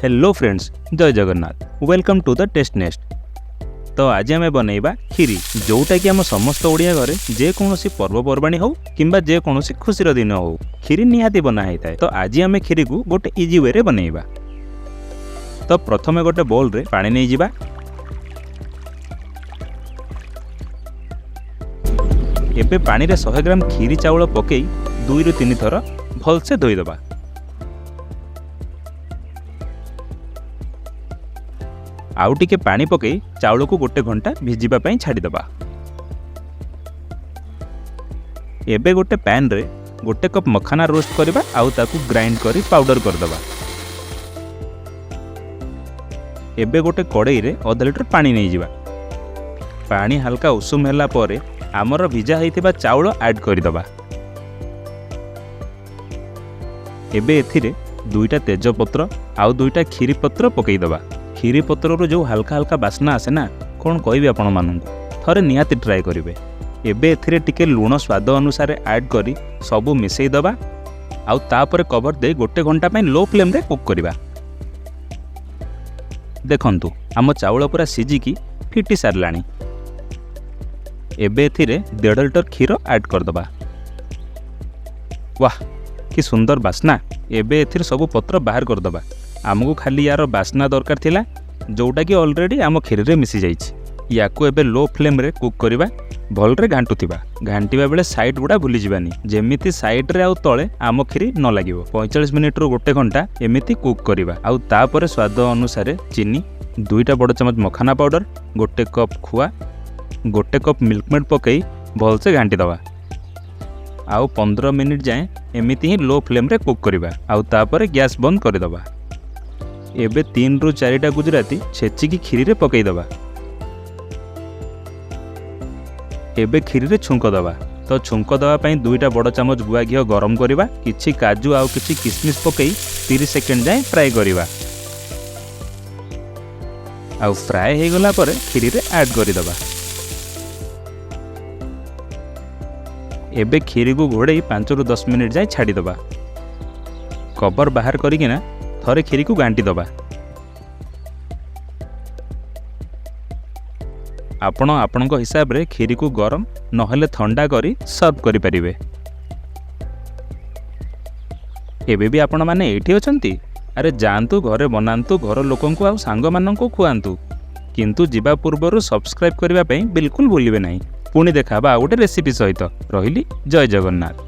Hello friends, जय Jagannath. Welcome to the test nest. तो आज आम बनइबा खीरी, जोटा कि आम समस्त ओडिया घरे जेकोसी पर्वपर्वाणी हो किंबा जेकोसी खुशीर दिन हो खीरी निहाती बना होता है। तो आज आम खीरी को गोटे इजी वे रे बनइबा। तो प्रथमे गोटे बोल रे पानी नहीं जिबा। एबे पानी रे 100 ग्राम खीरी चाउल पकई 2 ରୁ 3 थर भलसे धोईदबा। आउ टिके पानी पकई चाउल को गोटे घंटा भिजिबा पई छाड़ीदबा। एबे गोटे पैन रे गोटे कप मखाना रोस्ट करबा आउ ताकू ग्राइंड करी पाउडर करदबा। एबे गोटे कड़ाई रे आधा लीटर पानी नहीं जिबा। पानी हल्का उषुम होला परे आमर भिजा होइथिबा चाउल ऐड करदबा। एबे एथिरे 2टा तेजपत्र आउ 2टा खीरी पत्र पकई दबा। खीरी पत्र रो जो हल्का हल्का बास्ना आसे ना, कौन कहबी आपण मानू थरे निहाती ट्राए करिवे। एबे एथिरे टिके लूण स्वाद अनुसार ऐड करी सबू मिसई दबा आउ तापर कवर दे गोटे घंटा पई लो फ्लेम रे कुक करिबा। देखंतु आम चाउल पूरा सिजिकी फिटी सारलाणी। एबे एथिरे 1.5 लीटर क्षीर ऐड करदबा। वाह कि सुंदर बास्ना। एबे एथिरे सबू पत्र बाहर करदबा। आमको खाली यार बास्ना दरकार थिला, जोटा कि ऑलरेडी आम खीरी रे मिसी जाइछि। याकू एबे लो फ्लेम रे कुक करिबा। भल रे घांटुथिबा। घांटिबा बेले साइड गुडा भूली जिबानी, जेमिति साइड रे आउ तळे आम खीरी न लागिवो। 45 मिनिट रो गोटे घंटा एमिति कुक करिबा। आउ तापरे स्वाद अनुसार चीनी, 2टा बड़ चमच मखाना पाउडर, गोटे कप खुआ, गोटे कप मिल्कमेड पकई भल से घांटी दबा। आउ 15 मिनिट जाए एमिति ही लो फ्लेम रे कुक करिबा। आउ तापरे गैस बंद कर दबा। एबे 3 ରୁ 4टा गुजराती छेचिकी खीरी रे पकई दबा। एबे खीरी रे छुंक दबा। तो छुंक दबा पई 2टा बड़ चमच गुआ घी गरम करिबा। किछि काजू आउ किछि किशमिश पकई 30 सेकेंड जाए फ्राई करिबा। आउ फ्राई हे गला परे खीरी रे ऐड करि दबा। एबे खीरी को घोड़े 5 ରୁ 10 मिनिट जाए छाड़ी दबा। कवर बाहर करिकिना थरे खीरी को गांटी दबा। आपण आपणक हिसाब रे खीरी को गरम नहेले ठंडा करी सर्व करि परिबे। एबे भी आपण माने एठी अछंती, अरे जानतु घरे बनांतु, घर लोकंकु आ सांग मानंकु खुआंतु, किंतु जीवा पूर्वरु सब्सक्राइब करिबा पई बिल्कुल भूलिबे नाही। पुणी देखाबा आ गोटे रेसिपी सहित। रहिली, जय जगन्नाथ।